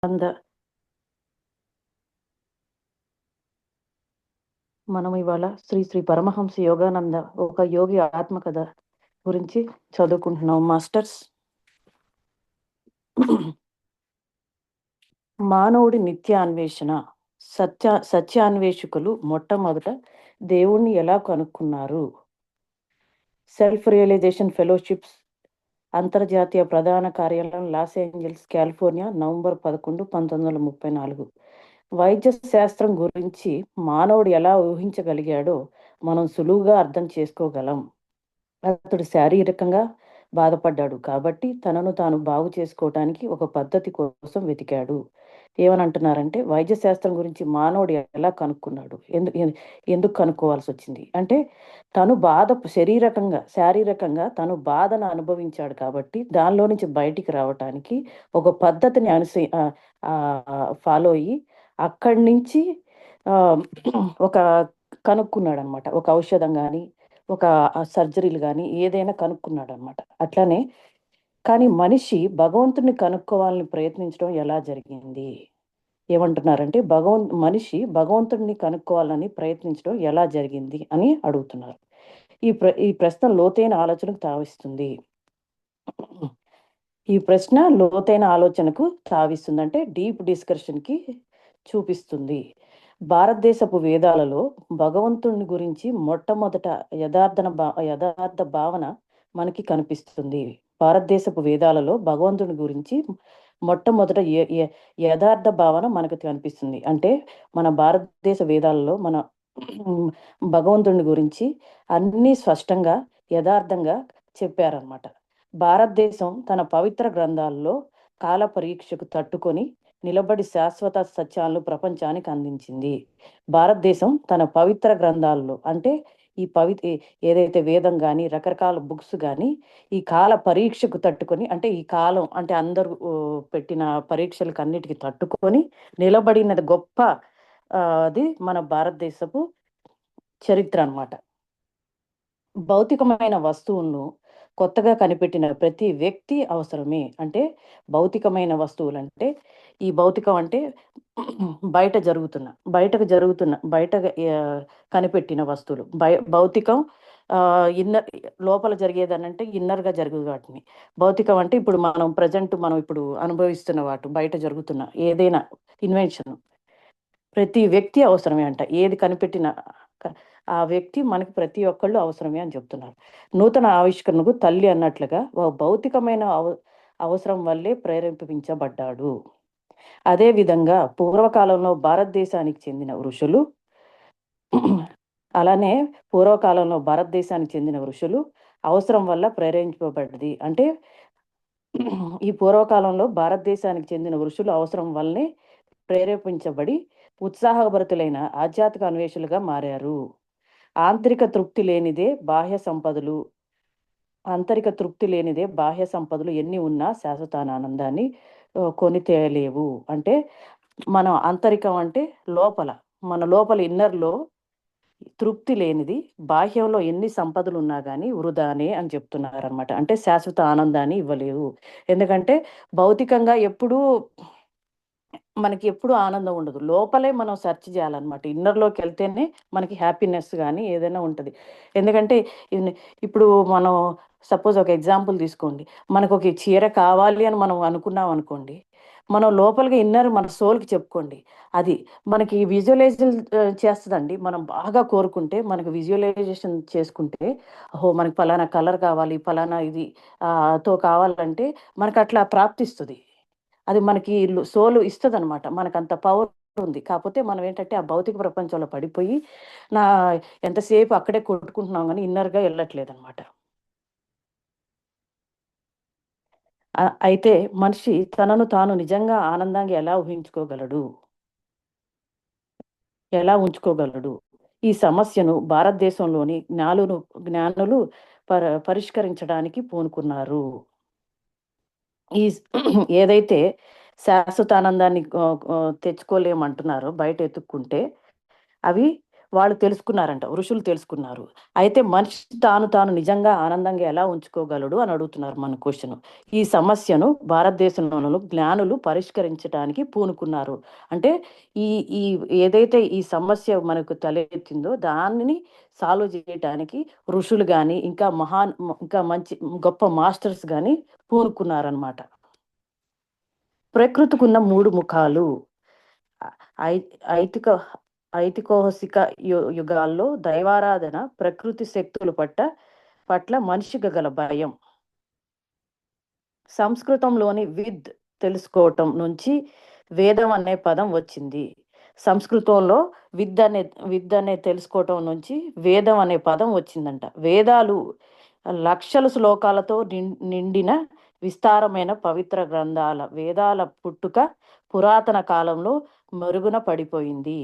అంద మనం ఇవాళ శ్రీ శ్రీ పరమహంస యోగానంద ఒక యోగి ఆత్మకథ గురించి చదువుకుంటున్నాం మాస్టర్స్. మానవుడి నిత్యాన్వేషణ. సత్యాన్వేషకులు మొట్టమొదట దేవుణ్ణి ఎలా కనుక్కున్నారు? సెల్ఫ్ రియలైజేషన్ ఫెలోషిప్స్ అంతర్జాతీయ ప్రధాన కార్యాలయం లాస్ ఏంజల్స్, కాలిఫోర్నియా, నవంబర్ 11, 1934. వైద్య శాస్త్రం గురించి మానవుడు ఎలా ఊహించగలిగాడో మనం సులువుగా అర్థం చేసుకోగలం. అతడు శారీరకంగా బాధపడ్డాడు కాబట్టి తనను తాను బాగు చేసుకోవటానికి ఒక పద్ధతి కోసం వెతికాడు. ఏమనంటున్నారంటే వైద్య శాస్త్రం గురించి మానవుడు ఎలా కనుక్కున్నాడు, ఎందుకు కనుక్కోవాల్సి వచ్చింది అంటే తను శారీరకంగా తను బాధను అనుభవించాడు కాబట్టి దానిలో నుంచి బయటికి రావటానికి ఒక పద్ధతిని ఫాలో అయ్యి అక్కడి నుంచి ఒక కనుక్కున్నాడు అనమాట. ఒక ఔషధం కానీ ఒక సర్జరీలు గాని ఏదైనా కనుక్కున్నాడనమాట. అట్లానే కానీ మనిషి భగవంతుడిని కనుక్కోవాలని ప్రయత్నించడం ఎలా జరిగింది? ఏమంటున్నారంటే మనిషి భగవంతుడిని కనుక్కోవాలని ప్రయత్నించడం ఎలా జరిగింది అని అడుగుతున్నారు. ఈ ప్రశ్న లోతైన ఆలోచనకు తావిస్తుంది. ఈ ప్రశ్న లోతైన ఆలోచనకు తావిస్తుందంటే డీప్ డిస్కషన్‌కి చూపిస్తుంది. భారతదేశపు వేదాలలో భగవంతుని గురించి మొట్టమొదట యథార్థ భావన మనకి కనిపిస్తుంది. భారతదేశపు వేదాలలో భగవంతుని గురించి మొట్టమొదట యథార్థ భావన మనకు కనిపిస్తుంది. అంటే మన భారతదేశ వేదాలలో మన భగవంతుని గురించి అన్నీ స్పష్టంగా యథార్థంగా చెప్పారన్నమాట. భారతదేశం తన పవిత్ర గ్రంథాల్లో కాల పరీక్షకు తట్టుకొని నిలబడి శాశ్వత సత్యాలను ప్రపంచానికి అందించింది. భారతదేశం తన పవిత్ర గ్రంథాల్లో అంటే ఏదైతే వేదం కానీ రకరకాల బుక్స్ కానీ ఈ కాల పరీక్షకు తట్టుకొని అంటే ఈ కాలం అంటే అందరూ పెట్టిన పరీక్షలకు అన్నిటికీ తట్టుకొని నిలబడినది గొప్ప అది మన భారతదేశపు చరిత్ర అన్నమాట. భౌతికమైన వస్తువులను కొత్తగా కనిపెట్టిన ప్రతి వ్యక్తి అవసరమే. అంటే భౌతికమైన వస్తువులంటే ఈ భౌతికం అంటే బయట కనిపెట్టిన వస్తువులు. భౌతికం ఇన్నర్ లోపల జరిగేదనంటే ఇన్నర్‌గా జరుగు వాటిని. భౌతికం అంటే ఇప్పుడు మనం ఇప్పుడు అనుభవిస్తున్న బయట జరుగుతున్న ఏదైనా ఇన్వెన్షన్ ప్రతి వ్యక్తి అవసరమే అంట. ఏది కనిపెట్టినా ఆ వ్యక్తి మనకి ప్రతి ఒక్కళ్ళు అవసరమే అని చెప్తున్నారు. నూతన ఆవిష్కరణకు తల్లి అన్నట్లుగా భౌతికమైన అవసరం వల్లే ప్రేరేపించబడ్డాడు. అదే విధంగా పూర్వకాలంలో భారతదేశానికి చెందిన ఋషులు అవసరం వల్ల ప్రేరేపించబడ్డది. అంటే ఈ పూర్వకాలంలో భారతదేశానికి చెందిన ఋషులు అవసరం వల్లనే ప్రేరేపించబడి ఉత్సాహభరితులైన ఆధ్యాత్మిక అన్వేషులుగా మారారు. ఆంతరిక తృప్తి లేనిదే బాహ్య సంపదలు ఎన్ని ఉన్నా శాశ్వత ఆనందాన్ని కొని తేలేవు. అంటే మనం ఆంతరికం అంటే మన లోపల ఇన్నర్‌లో తృప్తి లేనిది బాహ్యంలో ఎన్ని సంపదలు ఉన్నా గానీ వృధానే అని చెప్తున్నారనమాట. అంటే శాశ్వత ఆనందాన్ని ఇవ్వలేవు. ఎందుకంటే భౌతికంగా మనకి ఎప్పుడు ఆనందం ఉండదు. లోపలే మనం సెర్చ్ చేయాలన్నమాట. ఇన్నర్‌లోకెళ్తేనే మనకి హ్యాపీనెస్ గాని ఏదైనా ఉంటది. ఎందుకంటే ఇప్పుడు మనం సపోజ్ ఒక ఎగ్జాంపుల్ తీసుకోండి. మనకొక చీర కావాలి అని మనం అనుకున్నాం అనుకోండి. మనం లోపలికి మన సోల్‌కి చెప్పుకోండి. అది మనకి చేస్తదండి. మనం బాగా కోరుకుంటే మనకు విజువలైజేషన్ చేసుకుంటే, ఓహో! మనకు పలానా కలర్ కావాలి, పలానా ఇది కావాలంటే మనకట్లా ప్రాప్తిస్తది. అది మనకి సోలు ఇస్తదనమాట. మనకంత పవర్ ఉంది. కాపోతే మనం ఏంటంటే ఆ భౌతిక ప్రపంచంలో పడిపోయి నా ఎంతసేపు అక్కడే కొట్టుకుంటున్నాం గానీ ఇన్నర్‌గా ఎళ్ళట్లేదనమాట. అయితే మనిషి తనను తాను నిజంగా ఆనందంగా ఎలా ఉంచుకోగలడు? ఈ సమస్యను భారతదేశంలోని జ్ఞానులు పరిష్కరించడానికి పూనుకున్నారు. ఈ ఏదైతే శాశ్వత ఆనందాన్ని తెచ్చుకోలేమంటున్నారో బయట ఎతుక్కుంటే, అవి వాళ్ళు తెలుసుకున్నారంట. ఋషులు తెలుసుకున్నారు. అయితే మనిషి తాను తాను నిజంగా ఆనందంగా ఎలా ఉంచుకోగలడు అని అడుగుతున్నారు మన క్వెషను. ఈ సమస్యను భారతదేశంలోను జ్ఞానులు పరిష్కరించటానికి పూనుకున్నారు. అంటే ఈ ఈ ఏదైతే ఈ సమస్య మనకు తలెత్తిందో దానిని సాల్వ్ చేయటానికి ఋషులు గాని, ఇంకా మంచి గొప్ప మాస్టర్స్ గాని పూనుకున్నారనమాట. ప్రకృతికున్న 3 ముఖాలు. ఐ ఐతిక ఐతికోహసిక యుగాల్లో దైవారాధన, ప్రకృతి శక్తుల పట్ల మనిషికి గల భయం. సంస్కృతంలోని తెలుసుకోవటం నుంచి వేదం అనే పదం వచ్చింది. సంస్కృతంలో విద్ అనే తెలుసుకోవటం నుంచి వేదం అనే పదం వచ్చిందంట. వేదాలు లక్షల శ్లోకాలతో నిండిన విస్తారమైన పవిత్ర గ్రంథాల వేదాల పుట్టుక పురాతన కాలంలో మరుగున పడిపోయింది.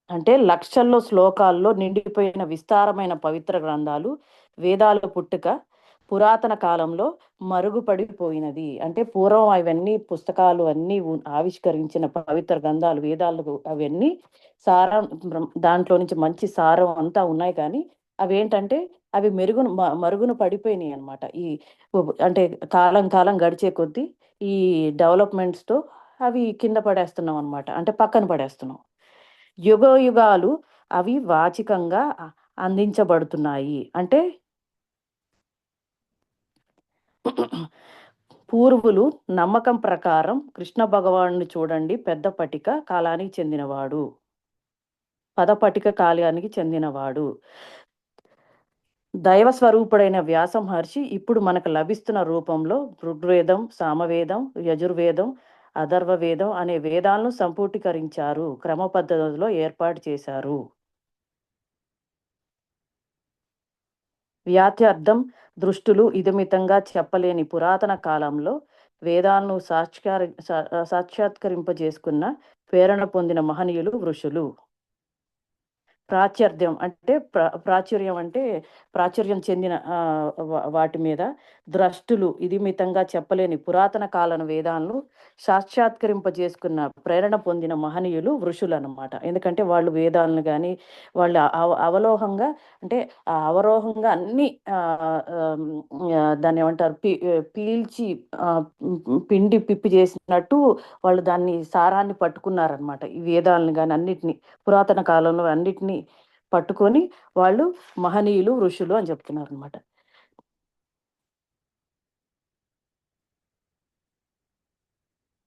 అంటే లక్షల్లో శ్లోకాల్లో నిండిపోయిన విస్తారమైన పవిత్ర గ్రంథాలు వేదాల పుట్టుక పురాతన కాలంలో మరుగుపడిపోయినది. అంటే పూర్వం అవన్నీ పుస్తకాలు అన్నీ ఆవిష్కరించిన పవిత్ర గ్రంథాలు వేదాలు అవన్నీ సారం దాంట్లో నుంచి మంచి సారం అంతా ఉన్నాయి. కానీ అవేంటంటే అవి మరుగున పడిపోయినాయి అనమాట. అంటే కాలం కాలం గడిచే కొద్దీ ఈ డెవలప్మెంట్స్తో అవి కింద పడేస్తున్నాం అనమాట. అంటే పక్కన పడేస్తున్నాం. యుగాలు అవి వాచికంగా అందించబడుతున్నాయి. అంటే పూర్వులు నమ్మకం ప్రకారం కృష్ణ భగవానుని చూడండి పదపటిక కాలానికి చెందినవాడు. దైవ స్వరూపుడైన వ్యాస మహర్షి ఇప్పుడు మనకు లభిస్తున్న రూపంలో ఋగ్వేదం, సామవేదం, యజుర్వేదం, అథర్వవేదం అనే వేదాలను సంపుటీకరించారు, క్రమ పద్ధతిలో ఏర్పాటు చేశారు. వ్యాత్యర్థం దృష్టులు ఇదమితంగా చెప్పలేని పురాతన కాలంలో వేదాలను సాక్షాత్కరింపజేసుకున్న ప్రేరణ పొందిన మహనీయులు ఋషులు. ప్రాచుర్యం అంటే ప్రాచుర్యం చెందిన వాటి మీద ద్రష్టులు ఇది మితంగా చెప్పలేని పురాతన కాలం వేదాలను సాక్షాత్కరింపజేసుకున్న ప్రేరణ పొందిన మహనీయులు ఋషులు అన్నమాట. ఎందుకంటే వాళ్ళు వేదాలను కానీ వాళ్ళు అవలోహంగా అంటే అవరోహంగా అన్ని దాన్ని ఏమంటారు పీల్చి పిండి పిప్పి చేసినట్టు వాళ్ళు దాన్ని సారాన్ని పట్టుకున్నారనమాట. ఈ వేదాలను కానీ అన్నిటినీ పురాతన కాలంలో అన్నిటినీ పట్టుకొని వాళ్ళు మహనీయులు ఋషులు అని చెప్తున్నారు అనమాట.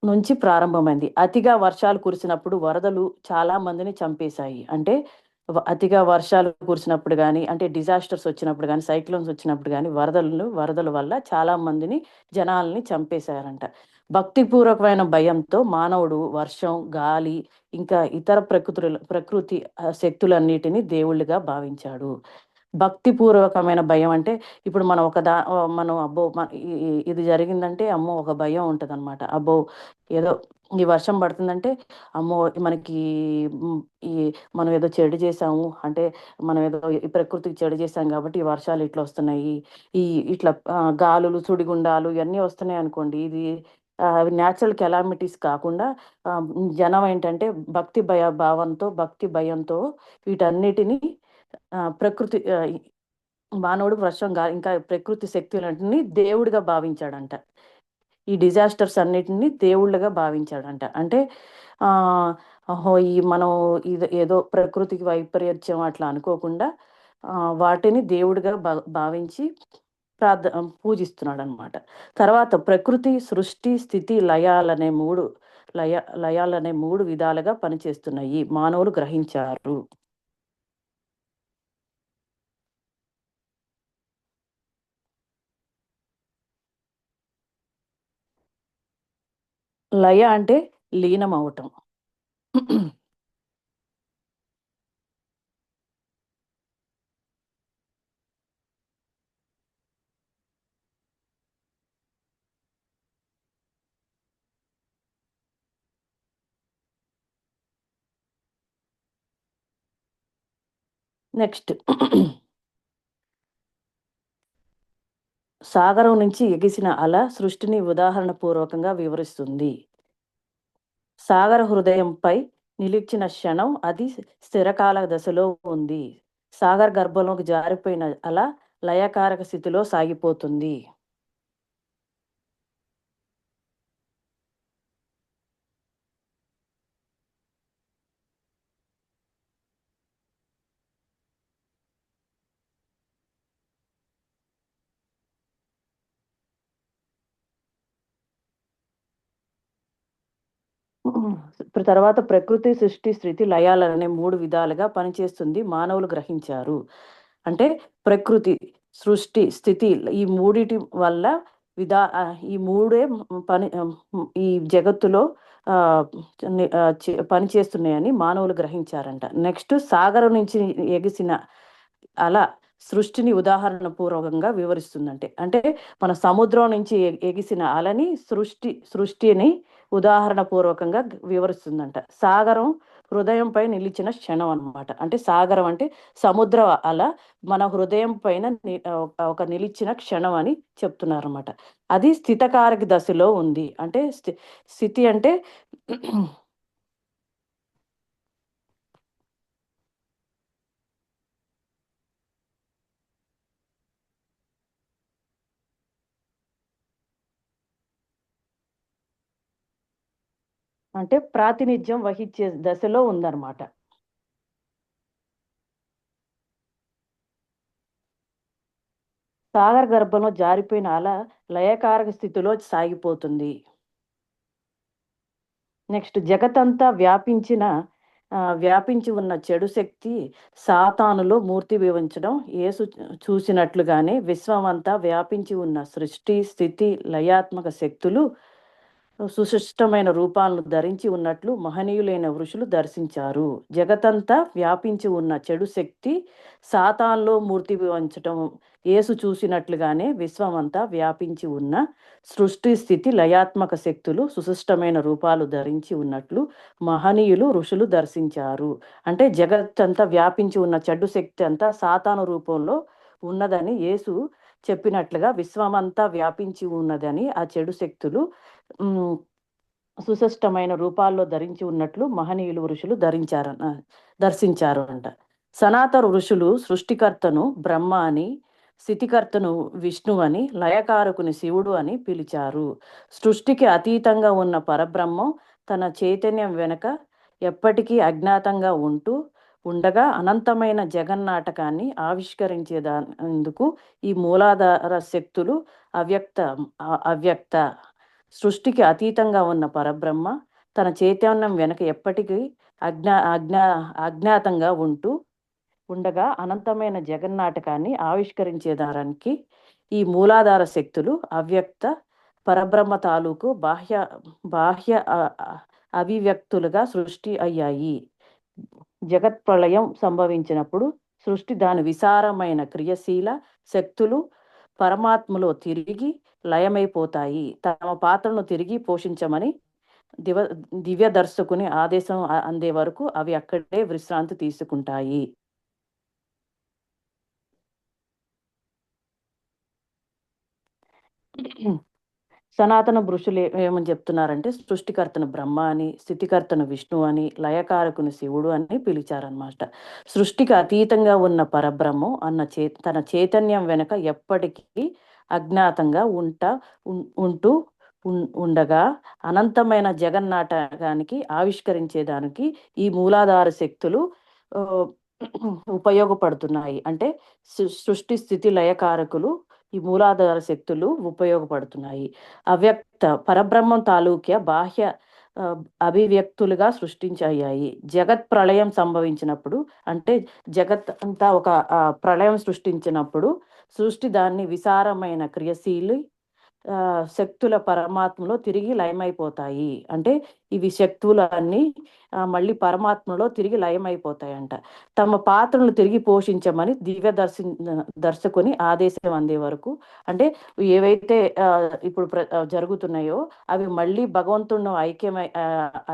నుంచి ప్రారంభమైంది. అతిగా వర్షాలు కురిసినప్పుడు వరదలు చాలా మందిని చంపేశాయి. అంటే అతిగా వర్షాలు కురిసినప్పుడు గానీ, అంటే డిజాస్టర్స్ వచ్చినప్పుడు గానీ, సైక్లోన్స్ వచ్చినప్పుడు గానీ, వరదల వల్ల చాలా మందిని జనాల్ని చంపేశారంట. భక్తిపూర్వకమైన భయంతో మానవుడు వర్షం, గాలి ఇంకా ఇతర ప్రకృతి శక్తులన్నిటిని దేవుళ్ళుగా భావించాడు. భక్తిపూర్వకమైన భయం అంటే ఇప్పుడు మనం మనం అబ్బో ఇది జరిగిందంటే అమ్మో ఒక భయం ఉంటదనమాట. అబ్బో ఏదో ఈ వర్షం పడుతుందంటే అమ్మో మనకి ఈ మనం ఏదో చెడు చేసాము అంటే మనం ఏదో ఈ ప్రకృతికి చెడు చేసాం కాబట్టి ఈ వర్షాలు ఇట్లా వస్తున్నాయి. ఈ ఇట్లా గాలులు, సుడిగుండాలు ఇవన్నీ వస్తున్నాయి అనుకోండి. ఇది అవి న్యాచురల్ కెలామిటీస్ కాకుండా జనం ఏంటంటే భక్తి భయంతో వీటన్నిటిని ప్రకృతి మానవుడు ఇంకా ప్రకృతి శక్తులన్నిటిని దేవుడిగా భావించాడంట. ఈ డిజాస్టర్స్ అన్నిటిని దేవుళ్ళగా భావించాడంట. అంటే మనం ఏదో ప్రకృతికి వైపరీత్యం అట్లా అనుకోకుండా వాటిని దేవుడిగా భావించి పూజిస్తున్నాడనమాట. తర్వాత ప్రకృతి సృష్టి, స్థితి, లయాలనే మూడు విధాలుగా పనిచేస్తున్నాయి మానవులు గ్రహించారు. లయ అంటే లీనం అవటం. నెక్స్ట్ సాగరం నుంచి ఎగిసిన అల సృష్టిని ఉదాహరణ పూర్వకంగా వివరిస్తుంది. సాగర హృదయంపై నిలిచిన క్షణం అది స్థిరకాల దశలో ఉంది. సాగర్ గర్భంలోకి జారిపోయిన అల లయకారక స్థితిలో సాగిపోతుంది. ఇప్పుడు తర్వాత ప్రకృతి, సృష్టి, స్థితి, లయాలనే 3 విధాలుగా పనిచేస్తుంది మానవులు గ్రహించారు. అంటే ప్రకృతి, సృష్టి, స్థితి ఈ మూడిటి వల్ల ఈ మూడే ఈ జగత్తులో ఆహ్, పని చేస్తున్నాయని మానవులు గ్రహించారంట. నెక్స్ట్ సాగరం నుంచి ఎగిసిన అల సృష్టిని ఉదాహరణ పూర్వకంగా వివరిస్తుందంటే. అంటే మన సముద్రం నుంచి ఎగిసిన అలని సృష్టిని ఉదాహరణ పూర్వకంగా వివరిస్తుందంట. సాగరం హృదయంపై నిలిచిన క్షణం అన్నమాట. అంటే సాగరం అంటే సముద్ర అల మన హృదయం పైన ఒక నిలిచిన క్షణం అని చెప్తున్నారన్నమాట. అది స్థితకారక దశలో ఉంది. అంటే స్థితి అంటే అంటే ప్రాతినిధ్యం వహించే దశలో ఉందన్నమాట. సాగర గర్భంలో జారిపోయిన అల లయకారక స్థితిలో సాగిపోతుంది. నెక్స్ట్ జగతంతా వ్యాపించి ఉన్న చెడు శక్తి సాతానులో మూర్తిభవించడం యేసు చూసినట్లుగానే విశ్వమంతా వ్యాపించి ఉన్న సృష్టి, స్థితి, లయాత్మక శక్తులు సుశిష్టమైన రూపాలను ధరించి ఉన్నట్లు మహనీయులైన ఋషులు దర్శించారు. జగతంతా వ్యాపించి ఉన్న చెడు శక్తి సాతాన్లో మూర్తిభవించటం యేసు చూసినట్లుగానే విశ్వమంతా వ్యాపించి ఉన్న సృష్టి, స్థితి, లయాత్మక శక్తులు సుశిష్టమైన రూపాలు ధరించి ఉన్నట్లు మహనీయులు ఋషులు దర్శించారు. అంటే జగత్తంతా వ్యాపించి ఉన్న చెడు శక్తి అంతా సాతాను రూపంలో ఉన్నదని యేసు చెప్పినట్లుగా విశ్వమంతా వ్యాపించి ఉన్నదని ఆ చెడు శక్తులు సుశిష్టమైన రూపాల్లో ధరించి ఉన్నట్లు మహనీయులు ఋషులు దర్శించారు అంట. సనాతన ఋషులు సృష్టికర్తను బ్రహ్మ అని, స్థితికర్తను విష్ణు అని, లయకారకుని శివుడు అని పిలిచారు. సృష్టికి అతీతంగా ఉన్న పరబ్రహ్మం తన చైతన్యం వెనుక ఎప్పటికీ అజ్ఞాతంగా ఉండగా అనంతమైన జగన్నాటకాన్ని ఆవిష్కరించేందుకు ఈ మూలాధార శక్తులు అవ్యక్త సృష్టికి అతీతంగా ఉన్న పరబ్రహ్మ తన చైతన్యం వెనుక ఎప్పటికీ అజ్ఞాతంగా ఉండగా అనంతమైన జగన్నాటకాన్ని ఆవిష్కరించేదానికి ఈ మూలాధార శక్తులు అవ్యక్త పరబ్రహ్మ తాలూకు బాహ్య అభివ్యక్తులుగా సృష్టి అయ్యాయి. జగత్ ప్రళయం సంభవించినప్పుడు సృష్టి దాని విశారమైన క్రియాశీల శక్తులు పరమాత్మలో తిరిగి లయమైపోతాయి. తమ పాత్రను తిరిగి పోషించమని దివ్య దర్శకుని ఆదేశం అందే వరకు అవి అక్కడే విశ్రాంతి తీసుకుంటాయి. సనాతన ఋషులు ఏమని చెప్తున్నారంటే సృష్టికర్తను బ్రహ్మ అని, స్థితికర్తను విష్ణు అని, లయకారకుని శివుడు అని పిలిచారన్నమాట. సృష్టికి అతీతంగా ఉన్న పరబ్రహ్మం తన చైతన్యం వెనుక ఎప్పటికీ అజ్ఞాతంగా ఉంటూ ఉండగా అనంతమైన జగన్నాటకానికి ఆవిష్కరించేదానికి ఈ మూలాధార శక్తులు ఉపయోగపడుతున్నాయి. అంటే సృష్టి, స్థితి, లయకారకులు ఈ మూలాధార శక్తులు ఉపయోగపడుతున్నాయి. అవ్యక్త పరబ్రహ్మం తాలూక్య బాహ్య అభివ్యక్తులుగా సృష్టించాయి. జగత్ ప్రళయం సంభవించినప్పుడు అంటే జగత్ అంతా ఒక ప్రళయం సృష్టించినప్పుడు సృష్టి దాన్ని విశారమైన క్రియాశీలి శక్తుల పరమాత్మలో తిరిగి లయమైపోతాయి. అంటే ఇవి శక్తులన్నీ మళ్ళీ పరమాత్మలో తిరిగి లయమైపోతాయంట. తమ పాత్రను తిరిగి పోషించమని దివ్య దర్శకుని ఆదేశం అందే వరకు అంటే ఏవైతే ఇప్పుడు జరుగుతున్నాయో అవి మళ్ళీ భగవంతుడు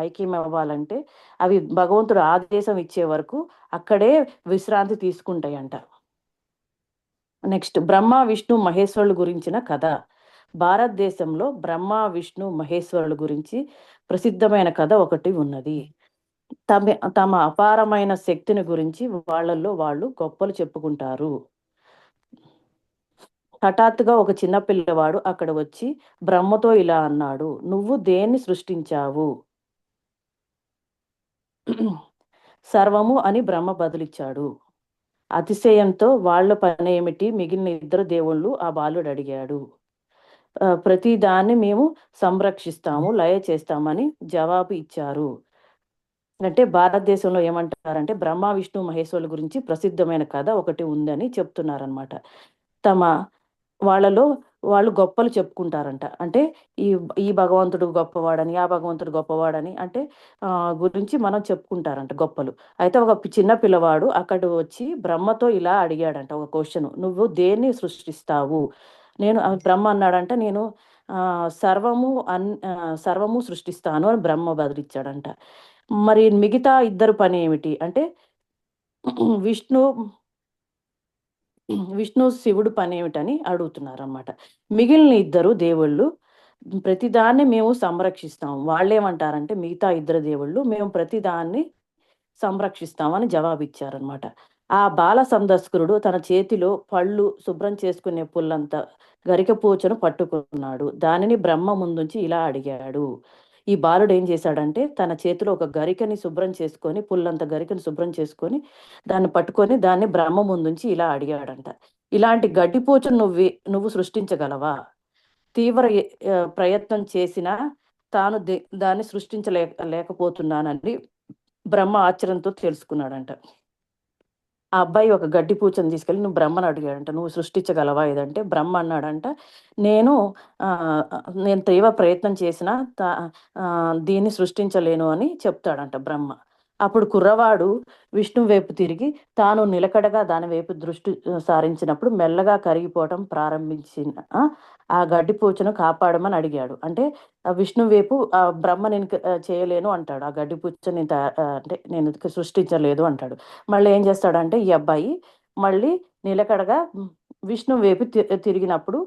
ఐక్యం అవ్వాలంటే అవి భగవంతుడు ఆదేశం ఇచ్చే వరకు అక్కడే విశ్రాంతి తీసుకుంటాయంట. నెక్స్ట్ బ్రహ్మ, విష్ణు, మహేశ్వరుల గురించిన కథ. భారతదేశంలో బ్రహ్మ, విష్ణు, మహేశ్వరుల గురించి ప్రసిద్ధమైన కథ ఒకటి ఉన్నది. తమ అపారమైన శక్తిని గురించి వాళ్ళల్లో వాళ్ళు గొప్పలు చెప్పుకుంటారు. హఠాత్తుగా ఒక చిన్న పిల్లవాడు అక్కడ వచ్చి బ్రహ్మతో ఇలా అన్నాడు, "నువ్వు దేన్ని సృష్టించావు?" "సర్వము" అని బ్రహ్మ బదులిచ్చాడు. అతిశయంతో "వాళ్ళ పనేమిటి? మిగిలిన ఇద్దరు దేవుళ్ళు" ఆ బాలుడడిగాడు. "ప్రతి దాన్ని మేము సంరక్షిస్తాము, లయ చేస్తామని" జవాబు ఇచ్చారు. అంటే భారతదేశంలో ఏమంటారంటే బ్రహ్మ, విష్ణు, మహేశ్వరుల గురించి ప్రసిద్ధమైన కథ ఒకటి ఉందని చెప్తున్నారనమాట. తమ వాళ్ళలో వాళ్ళు గొప్పలు చెప్పుకుంటారంట. అంటే ఈ ఈ భగవంతుడు గొప్పవాడని, ఆ భగవంతుడు గొప్పవాడని అంటే గురించి మనం చెప్పుకుంటారంట గొప్పలు. అయితే ఒక చిన్న పిల్లవాడు అక్కడ వచ్చి బ్రహ్మతో ఇలా అడిగాడంట ఒక క్వెషను. "నువ్వు దేన్ని సృష్టిస్తావు?" బ్రహ్మ అన్నాడంట, "నేను సర్వము సృష్టిస్తాను" అని బ్రహ్మ బదులిచ్చాడంట. మరి మిగతా ఇద్దరు పనేమిటి? అంటే విష్ణు విష్ణు, శివుడు పనేమిటని అడుగుతున్నారనమాట. మిగిలిన ఇద్దరు దేవుళ్ళు ప్రతిదాన్ని మేము సంరక్షిస్తాం. వాళ్ళేమంటారంటే మిగతా ఇద్దరు దేవుళ్ళు మేము ప్రతిదాన్ని సంరక్షిస్తామని జవాబిచ్చారనమాట. ఆ బాల సందస్కరుడు తన చేతిలో పళ్ళు శుభ్రం చేసుకునే పుల్లంత గరికెపూచను పట్టుకున్నాడు. దానిని బ్రహ్మ ముందుంచి ఇలా అడిగాడు. ఈ బాలుడేం చేశాడంటే తన చేతిలో ఒక గరికని శుభ్రం చేసుకొని, పుల్లంత గరికని శుభ్రం చేసుకొని, దాన్ని పట్టుకొని దాన్ని బ్రహ్మ ముందుంచి ఇలా అడిగాడంట. "ఇలాంటి గడ్డిపూచను నువ్వు సృష్టించగలవా?" తీవ్ర ప్రయత్నం చేసినా తాను దాన్ని లేకపోతున్నానని బ్రహ్మ ఆశ్చర్యంతో తెలుసుకున్నాడంట. ఆ అబ్బాయి ఒక గడ్డి పూచను తీసుకెళ్ళి బ్రహ్మని అడిగాడంట. "నువ్వు సృష్టించగలవా ఇదంటే?" బ్రహ్మ అన్నాడంట, "నేను నేను తీవ్ర ప్రయత్నం చేసినా దీన్ని సృష్టించలేను" అని చెప్తాడంట బ్రహ్మ. అప్పుడు కుర్రవాడు విష్ణువు వైపు తిరిగి తాను నిలకడగా దాని వైపు దృష్టి సారించినప్పుడు మెల్లగా కరిగిపోవటం ప్రారంభించిన ఆ గడ్డి పూచను కాపాడమని అడిగాడు. అంటే విష్ణువు వైపు బ్రహ్మ నేను చేయలేను అంటాడు. ఆ గడ్డి పూచను అంటే నేను సృష్టించలేదు అంటాడు. మళ్ళీ ఏం చేస్తాడంటే ఈ అబ్బాయి మళ్ళీ నిలకడగా విష్ణువు వైపు తిరిగినప్పుడు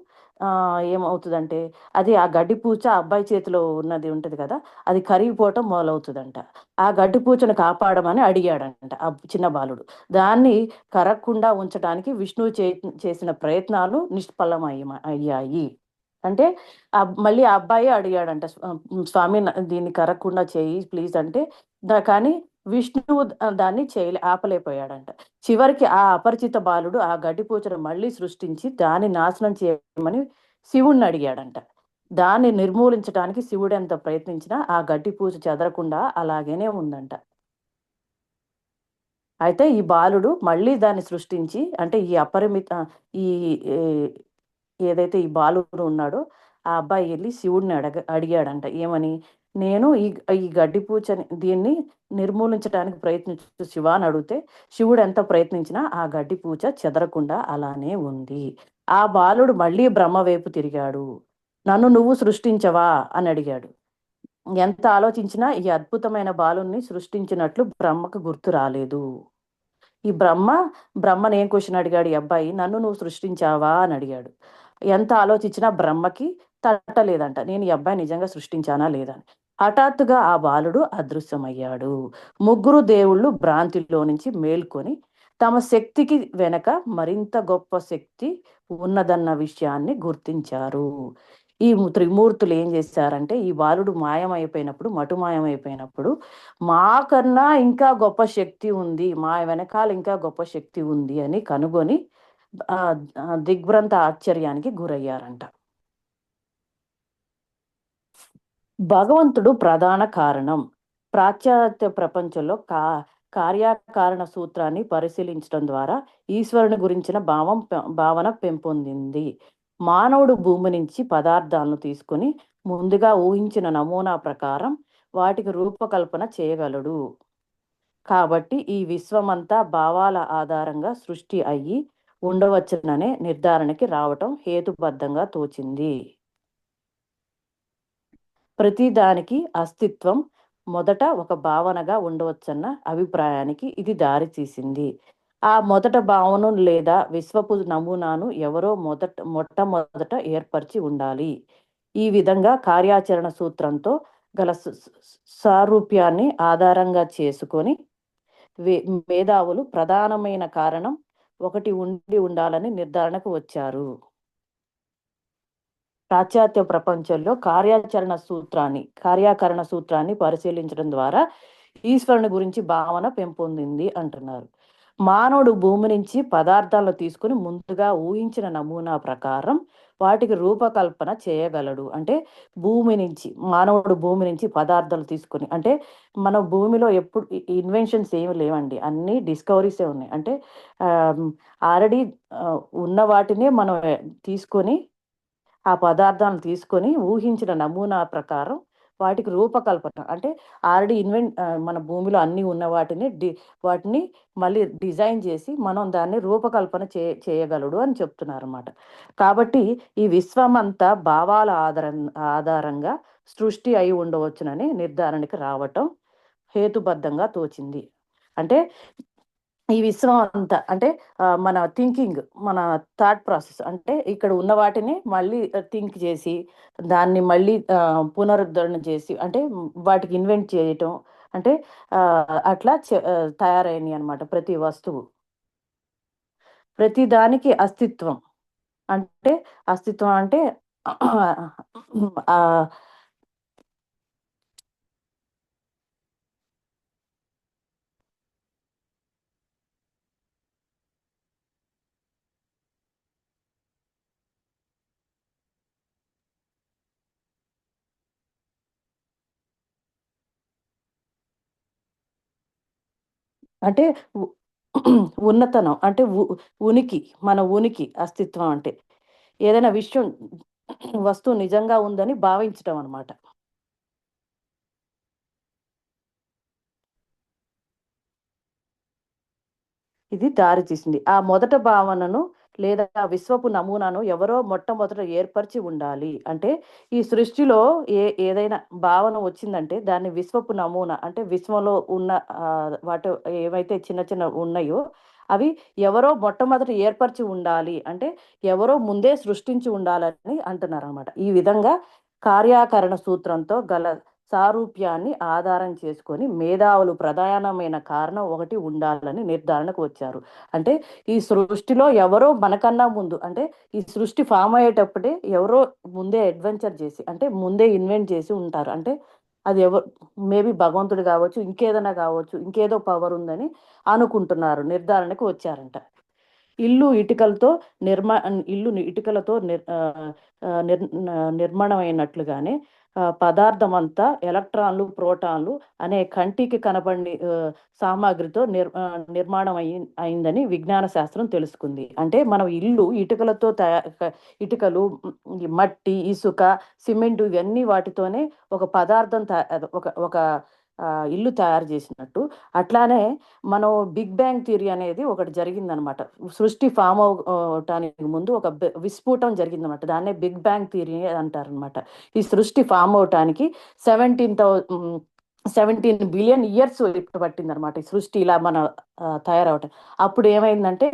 ఏమవుతదంటే అది ఆ గడ్డి పూచ ఆ అబ్బాయి చేతిలో ఉన్నది ఉంటది కదా! అది కరిగిపోవటం మొదలవుతదంట. ఆ గడ్డి పూచను కాపాడమని అడిగాడంట ఆ చిన్న బాలుడు. దాన్ని కరగకుండా ఉంచటానికి విష్ణువు చేసిన ప్రయత్నాలు అయ్యాయి. అంటే మళ్ళీ ఆ అబ్బాయే అడిగాడంట. "స్వామి దీన్ని కరగకుండా చెయ్యి ప్లీజ్" అంటే కానీ విష్ణువు దాన్ని ఆపలేకపోయాడంట. చివరికి ఆ అపరిచిత బాలుడు ఆ గడ్డిపూచను మళ్ళీ సృష్టించి దాన్ని నాశనం చేయమని శివుడిని అడిగాడంట. దాన్ని నిర్మూలించటానికి శివుడెంత ప్రయత్నించినా ఆ గడ్డిపూచ చెదరకుండా అలాగనే ఉందంట. అయితే ఈ బాలుడు మళ్ళీ దాన్ని సృష్టించి అంటే ఈ ఏ ఏదైతే ఈ బాలుడు ఉన్నాడో, ఆ అబ్బాయి ఎళ్లి శివుడిని అడిగాడంట. ఏమని? "నేను ఈ గడ్డి పూచని దీన్ని నిర్మూలించటానికి ప్రయత్నించు శివా" అని అడిగితే, శివుడు ఎంత ప్రయత్నించినా ఆ గడ్డి పూచ చెదరకుండా అలానే ఉంది. ఆ బాలుడు మళ్ళీ బ్రహ్మ వైపు తిరిగాడు. "నన్ను నువ్వు సృష్టించవా?" అని అడిగాడు. ఎంత ఆలోచించినా ఈ అద్భుతమైన బాలుడిని సృష్టించినట్లు బ్రహ్మకు గుర్తు రాలేదు. ఈ బ్రహ్మని ఏం క్వెషన్ అడిగాడు ఈ అబ్బాయి, "నన్ను నువ్వు సృష్టించావా?" అని అడిగాడు. ఎంత ఆలోచించినా బ్రహ్మకి తట్టలేదంట. నేను ఈ అబ్బాయిని నిజంగా సృష్టించానా లేదా అని. హఠాత్తుగా ఆ బాలుడు అదృశ్యమయ్యాడు. ముగ్గురు దేవుళ్ళు భ్రాంతిలో నుంచి మేల్కొని తమ శక్తికి వెనక మరింత గొప్ప శక్తి ఉన్నదన్న విషయాన్ని గుర్తించారు. ఈ త్రిమూర్తులు ఏం చేశారంటే ఈ బాలుడు మాయమైపోయినప్పుడు, మటుమాయమైపోయినప్పుడు మాకన్నా ఇంకా గొప్ప శక్తి ఉంది. మా వెనకాల ఇంకా గొప్ప శక్తి ఉంది అని కనుగొని దిగ్భ్రాంత ఆశ్చర్యానికి గురయ్యారంట. భగవంతుడు ప్రధాన కారణం. పాశ్చాత్య ప్రపంచంలో కార్యకారణ సూత్రాన్ని పరిశీలించడం ద్వారా ఈశ్వరుని గురించిన భావన పెంపొందింది. మానవుడు భూమి నుంచి పదార్థాలను తీసుకొని ముందుగా ఊహించిన నమూనా ప్రకారం వాటికి రూపకల్పన చేయగలడు. కాబట్టి ఈ విశ్వమంతా భావాల ఆధారంగా సృష్టి అయ్యి ఉండవచ్చుననే నిర్ధారణకి రావటం హేతుబద్ధంగా తోచింది. ప్రతిదానికి అస్తిత్వం మొదట ఒక భావనగా ఉండవచ్చన్న అభిప్రాయానికి ఇది దారితీసింది. ఆ మొదట భావన లేదా విశ్వపు నమూనాను ఎవరో మొట్టమొదట ఏర్పరిచి ఉండాలి. ఈ విధంగా కార్యాచరణ సూత్రంతో గల సారూప్యాన్ని ఆధారంగా చేసుకొని వే మేధావులు ప్రధానమైన కారణం ఒకటి ఉండి ఉండాలని నిర్ధారణకు వచ్చారు. పాశ్చాత్య ప్రపంచంలో కార్యాకరణ సూత్రాన్ని పరిశీలించడం ద్వారా ఈశ్వరుని గురించి భావన పెంపొందింది అంటున్నారు. మానవుడు భూమి నుంచి పదార్థాలను తీసుకుని ముందుగా ఊహించిన నమూనా ప్రకారం వాటికి రూపకల్పన చేయగలడు. అంటే మానవుడు భూమి నుంచి పదార్థాలు తీసుకొని, అంటే మన భూమిలో ఎప్పుడు ఇన్వెన్షన్స్ ఏమి లేవండి, అన్ని డిస్కవరీసే ఉన్నాయి. అంటే ఆల్రెడీ ఉన్న వాటినే మనం తీసుకొని, ఆ పదార్థాలను తీసుకొని ఊహించిన నమూనా ప్రకారం వాటికి రూపకల్పన, అంటే ఆల్రెడీ మన భూమిలో అన్నీ ఉన్న వాటిని మళ్ళీ డిజైన్ చేసి మనం దాన్ని రూపకల్పన చేయగలడు అని చెప్తున్నారు అన్నమాట. కాబట్టి ఈ విశ్వం అంతా భావాల ఆధారంగా సృష్టి అయి ఉండవచ్చునని నిర్ధారణకి రావటం హేతుబద్ధంగా తోచింది. అంటే ఈ విశ్వం అంతా అంటే మన థింకింగ్, మన థాట్ ప్రాసెస్, అంటే ఇక్కడ ఉన్న వాటిని మళ్ళీ థింక్ చేసి దాన్ని మళ్ళీ పునరుద్ధరణ చేసి, అంటే వాటికి ఇన్వెంట్ చేయటం, అంటే అట్లా తయారైనవి అనమాట. ప్రతి వస్తువు, ప్రతి దానికి అస్తిత్వం, అంటే అస్తిత్వం అంటే అంటే ఉన్నతనం, అంటే ఉనికి, మన ఉనికి, అస్తిత్వం అంటే ఏదైనా విషయం వస్తువు నిజంగా ఉందని భావించటం అనమాట. ఇది దారి తీసింది. ఆ మొదట భావనను లేదా విశ్వపు నమూనాను ఎవరో మొట్టమొదట ఏర్పరిచి ఉండాలి. అంటే ఈ సృష్టిలో ఏదైనా భావన వచ్చిందంటే దాన్ని విశ్వపు నమూనా, అంటే విశ్వంలో ఉన్న వాటి ఏవైతే చిన్న చిన్న ఉన్నాయో అవి ఎవరో మొట్టమొదట ఏర్పరిచి ఉండాలి. అంటే ఎవరో ముందే సృష్టించి ఉండాలని అంటున్నారనమాట. ఈ విధంగా కార్యాకరణ సూత్రంతో గల సారూప్యాన్ని ఆధారం చేసుకొని మేధావులు ప్రధానమైన కారణం ఒకటి ఉండాలని నిర్ధారణకు వచ్చారు. అంటే ఈ సృష్టిలో ఎవరో మనకన్నా ముందు, అంటే ఈ సృష్టి ఫామ్ అయ్యేటప్పుడే ఎవరో ముందే అడ్వెంచర్ చేసి, అంటే ముందే ఇన్వెంట్ చేసి ఉంటారు. అంటే అది మేబీ భగవంతుడు కావచ్చు, ఇంకేదైనా కావచ్చు, ఇంకేదో పవర్ ఉందని అనుకుంటున్నారు, నిర్ధారణకు వచ్చారంట. ఇల్లు ఇటుకలతో నిర్మా ఇల్లు ఇటుకలతో నిర్మాణమైనట్లుగానే పదార్థం అంతా ఎలక్ట్రాన్లు, ప్రోటాన్లు అనే కంటికి కనబడి సామాగ్రితో నిర్మాణం అయిందని విజ్ఞాన శాస్త్రం తెలుసుకుంది. అంటే మనం ఇల్లు ఇటుకలతో ఇటుకలు, మట్టి, ఇసుక, సిమెంటు ఇవన్నీ వాటితోనే ఒక పదార్థం ఒక ఒక ఇల్లు తయారు చేసినట్టు, అట్లానే మనం బిగ్ బ్యాంగ్ థియరీ అనేది ఒకటి జరిగిందనమాట. సృష్టి ఫామ్ అవటానికి ముందు ఒక విస్ఫోటం జరిగిందనమాట. దాన్నే బిగ్ బ్యాంగ్ థియరీ అంటారనమాట. ఈ సృష్టి ఫామ్ అవటానికి 17 బిలియన్ ఇయర్స్ పట్టిందనమాట ఈ సృష్టి ఇలా మన తయారవటం. అప్పుడు ఏమైందంటే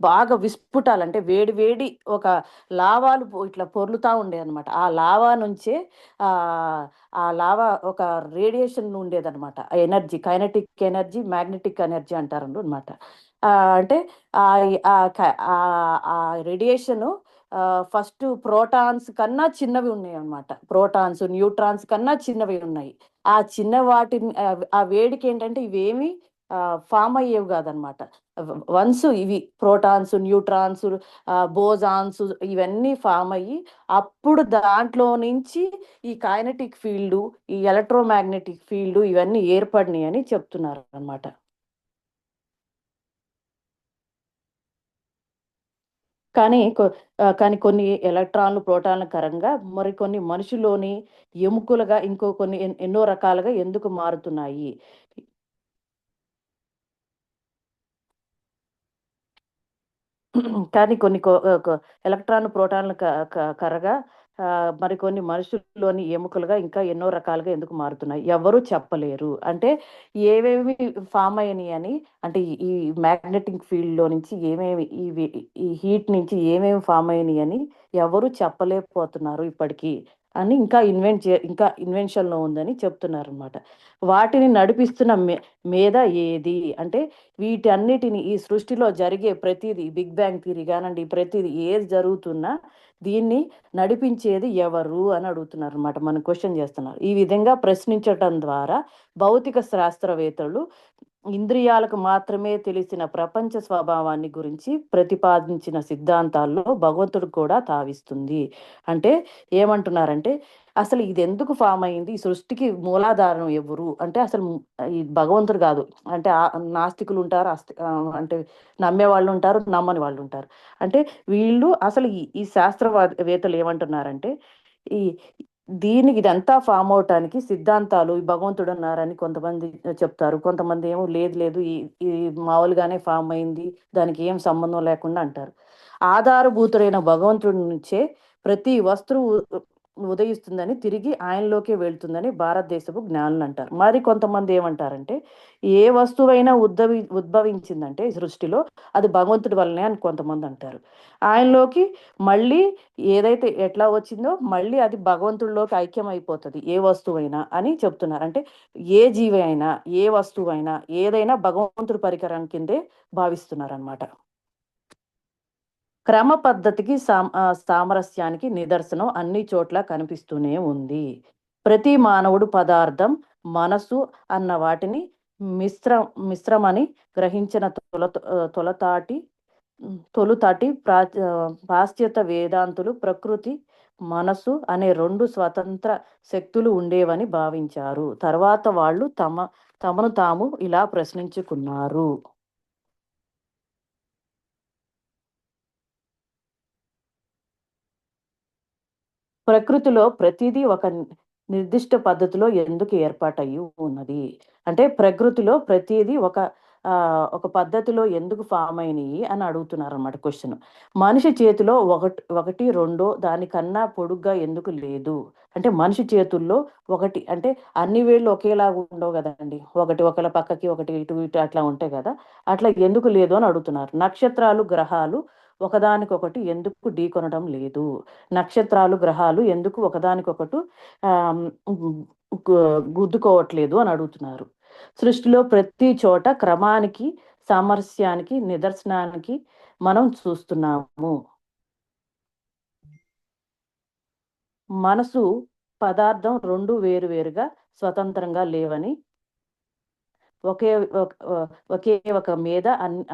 బాగా విస్ఫుటాలు, అంటే వేడి వేడి ఒక లావాలు ఇట్లా పొర్లుతా ఉండే అనమాట. ఆ లావా నుంచే ఆ లావా ఒక రేడియేషన్ ఉండేదన్నమాట. Energy, kinetic energy, magnetic energy అంటారు అనమాట. అంటే ఆ రేడియేషను ఫస్ట్ ప్రోటాన్స్ కన్నా చిన్నవి ఉన్నాయి అనమాట. ప్రోటాన్స్, న్యూట్రాన్స్ కన్నా చిన్నవి ఉన్నాయి. ఆ చిన్న వాటిని ఆ వేడికి ఏంటంటే ఇవేమి ఫామ్ అయ్యేవి కాదనమాట. వన్స్ ఇవి ప్రోటాన్స్, న్యూట్రాన్స్, బోజాన్స్ ఇవన్నీ ఫామ్ అయ్యి అప్పుడు దాంట్లో నుంచి ఈ కైనెటిక్ ఫీల్డ్, ఈ ఎలక్ట్రోమాగ్నెటిక్ ఫీల్డ్ ఇవన్నీ ఏర్పడినాయి అని చెప్తున్నారు అనమాట. కానీ కొన్ని ఎలక్ట్రాన్లు, ప్రోటాన్ల కరంగా మరికొన్ని మనిషిలోని ఎముకలుగా ఇంకో కొన్ని ఎన్నో రకాలుగా ఎందుకు మారుతున్నాయి? కానీ కొన్ని ఎలక్ట్రాన్, ప్రోటాన్లు కరగా మరికొన్ని మనుషుల్లోని ఎముకలుగా ఇంకా ఎన్నో రకాలుగా ఎందుకు మారుతున్నాయి? ఎవరు చెప్పలేరు. అంటే ఏవేవి ఫామ్ అయినాయి అని, అంటే ఈ మ్యాగ్నెటిక్ ఫీల్డ్‌లో నుంచి ఏమేమి ఈ హీట్ నుంచి ఏమేమి ఫామ్ అయినాయి అని ఎవరు చెప్పలేకపోతున్నారు ఇప్పటికి అని ఇంకా ఇన్వెన్షన్‌లో ఉందని చెప్తున్నారనమాట. వాటిని నడిపిస్తున్న మేధ ఏది? అంటే వీటన్నిటిని ఈ సృష్టిలో జరిగే ప్రతీది బిగ్ బ్యాంగ్ థియరీ గానండి, ప్రతీది ఏది జరుగుతున్నా దీన్ని నడిపించేది ఎవరు అని అడుగుతున్నారనమాట. మనకు క్వెషన్ చేస్తున్నారు. ఈ విధంగా ప్రశ్నించటం ద్వారా భౌతిక శాస్త్రవేత్తలు ఇంద్రియాలకు మాత్రమే తెలిసిన ప్రపంచ స్వభావాన్ని గురించి ప్రతిపాదించిన సిద్ధాంతాల్లో భగవంతుడు కూడా తావిస్తుంది. అంటే ఏమంటున్నారంటే, అసలు ఇదెందుకు ఫార్మ్ అయింది? ఈ సృష్టికి మూలాధారం ఎవ్వరు? అంటే అసలు ఈ భగవంతుడు గాదు. అంటే నాస్తికులుంటారు, అంటే నమ్మేవాళ్ళుంటారు, నమ్మని వాళ్ళుంటారు. అంటే వీళ్ళు అసలు ఈ వేత్తలు ఏమంటున్నారంటే, ఈ దీనికి ఇదంతా ఫార్మ్ అవ్వటానికి సిద్ధాంతాలు, ఈ భగవంతుడున్నారని కొంతమంది చెప్తారు. కొంతమందేమో లేదు లేదు ఈ మామూలుగానే ఫార్మ్ అయింది. దానికి ఏం సంబంధం లేకుండా అంటారు. ఆధారభూతుడైన భగవంతుడి నుంచే ప్రతి వస్తువు ఉదయిస్తుందని, తిరిగి ఆయనలోకే వెళ్తుందని భారతదేశపు జ్ఞానులంటారు. మరి కొంతమంది ఏమంటారంటే, ఏ వస్తువైనా ఉద్భవించిందంటే ఈ సృష్టిలో అది భగవంతుడి వల్లనే అని కొంతమందంటారు. ఆయనలోకి మళ్ళీ ఏదైతే ఎట్లా వచ్చిందో మళ్ళీ అది భగవంతుడిలోకి ఐక్యమైపోతది ఏ వస్తువైనా అని చెప్తున్నారు. అంటే ఏ జీవి అయినా, ఏ వస్తువైనా, ఏదైనా భగవంతుడి పరికరం కిందే భావిస్తున్నారనమాట. క్రమ పద్ధతికి సామరస్యానికి నిదర్శనం అన్ని చోట్ల కనిపిస్తూనే ఉంది. ప్రతి మానవుడు పదార్థం, మనసు అన్న వాటిని మిశ్ర మిశ్రమని గ్రహించిన తొలుతాటి పాశ్చాత్య వేదాంతులు ప్రకృతి, మనసు అనే 2 స్వతంత్ర శక్తులు ఉండేవని భావించారు. తర్వాత వాళ్ళు తమను తాము ఇలా ప్రశ్నించుకున్నారు. ప్రకృతిలో ప్రతీదీ ఒక నిర్దిష్ట పద్ధతిలో ఎందుకు ఏర్పాటయ్యి ఉన్నది? అంటే ప్రకృతిలో ప్రతీదీ ఒక పద్ధతిలో ఎందుకు ఫార్మ్ అయినియి అని అడుగుతున్నారన్నమాట క్వెషన్. మనిషి చేతిలో ఒకటి రెండో దానికన్నా పొడుగ్గా ఎందుకు లేదు? అంటే మనిషి చేతుల్లో ఒకటి అంటే అన్ని వేళ్ళు ఒకేలాగా ఉండవు గదండీ! ఒకటి ఒకళ్ళ పక్కకి, ఒకటి ఇటు ఇటు అట్లా ఉంటాయి గదా! అట్లా ఎందుకు లేదు అని అడుగుతున్నారు. నక్షత్రాలు, గ్రహాలు ఒకదానికొకటి ఎందుకు ఢీకొనడం లేదు? నక్షత్రాలు, గ్రహాలు ఎందుకు ఒకదానికొకటు ఆహ్, హ్మ్, గు గుద్దుకోవట్లేదు అని అడుగుతున్నారు. సృష్టిలో ప్రతి చోట క్రమానికి, సామరస్యానికి నిదర్శనానికి మనం చూస్తున్నాము. మనసు, పదార్థం 2 వేరుగా స్వతంత్రంగా లేవని ఒకే ఒక ఒకే ఒక మీద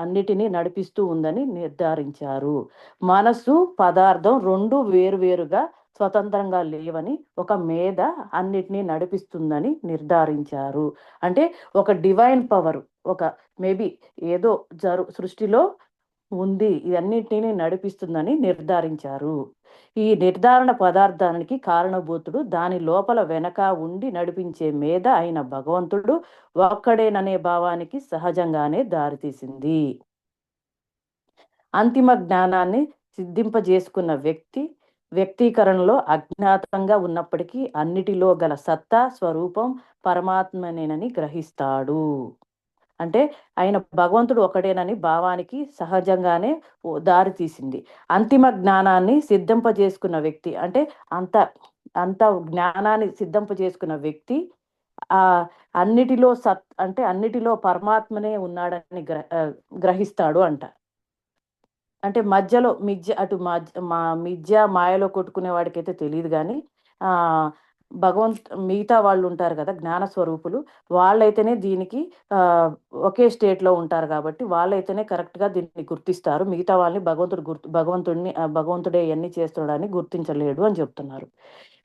అన్నిటిని నడిపిస్తూ ఉందని నిర్ధారించారు. మనసు, పదార్థం 2 వేరుగా స్వతంత్రంగా లేవని ఒక మేధ అన్నిటిని నడిపిస్తుందని నిర్ధారించారు. అంటే ఒక డివైన్ పవర్, ఒక మేబీ ఏదో సృష్టిలో ఉంది. ఇవన్నిటిని నడిపిస్తుందని నిర్ధారించారు. ఈ నిర్ధారణ పదార్థానికి కారణభూతుడు, దాని లోపల వెనక ఉండి నడిపించే మేధ అయిన భగవంతుడు ఒక్కడేననే భావానికి సహజంగానే దారితీసింది. అంతిమ జ్ఞానాన్ని సిద్ధింపజేసుకున్న వ్యక్తీకరణలో అజ్ఞాతంగా ఉన్నప్పటికీ అన్నిటిలో గల సత్తా, స్వరూపం పరమాత్మనేనని గ్రహిస్తాడు. అంటే ఆయన భగవంతుడు ఒకడేనని భావానికి సహజంగానే దారి తీసింది. అంతిమ జ్ఞానాన్ని సిద్ధింపజేసుకున్న వ్యక్తి అంటే అంత అంత జ్ఞానాన్ని సిద్ధింపజేసుకున్న వ్యక్తి ఆహ్, అన్నిటిలో పరమాత్మనే ఉన్నాడని గ్రహిస్తాడు అంట. అంటే మధ్యలో మిథ్య, మాయలో కొట్టుకునే వాడికైతే తెలీదు గానీ, ఆహ్, మిగతా వాళ్ళుంటారు గదా! జ్ఞాన స్వరూపులు. వాళ్ళైతేనే దీనికి ఆహ్, ఒకే స్టేట్‌లో ఉంటారు గాబట్టి, వాళ్ళైతేనే కరెక్ట్‌గా దీన్ని గుర్తిస్తారు. మిగతా వాళ్ళని భగవంతుడే ఇయన్నీ చేస్తున్నాడని గుర్తించలేడు అని జెప్తున్నారు.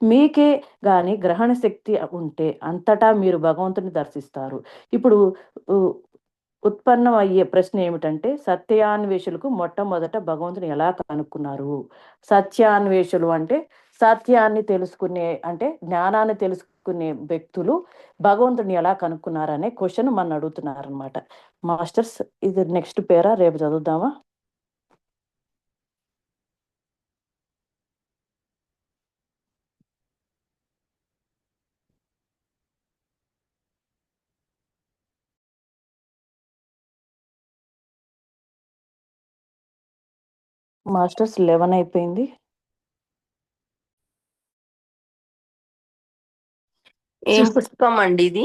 మీకే గాని గ్రహణ శక్తి ఉంటే అంతటా మీరు భగవంతుడిని దర్శిస్తారు. ఇప్పుడు ఉ ఉత్పన్నం అయ్యే ప్రశ్న ఏమిటంటే, సత్యాన్వేషులకు మొట్టమొదట భగవంతుని ఎలా కనుక్కున్నారు? సత్యాన్వేషులు అంటే, సత్యాన్ని తెలుసుకునే అంటే జ్ఞానాన్ని తెలుసుకునే వ్యక్తులు భగవంతుడిని ఎలా కనుక్కున్నారనే క్వెషన్ అడుగుతున్నారనమాట. మాస్టర్స్ ఇది నెక్స్ట్ పేరా రేపు చదువుదామా? మాస్టర్స్ 11 అయిపోయింది. ఏం పుస్తకం అండి ఇది?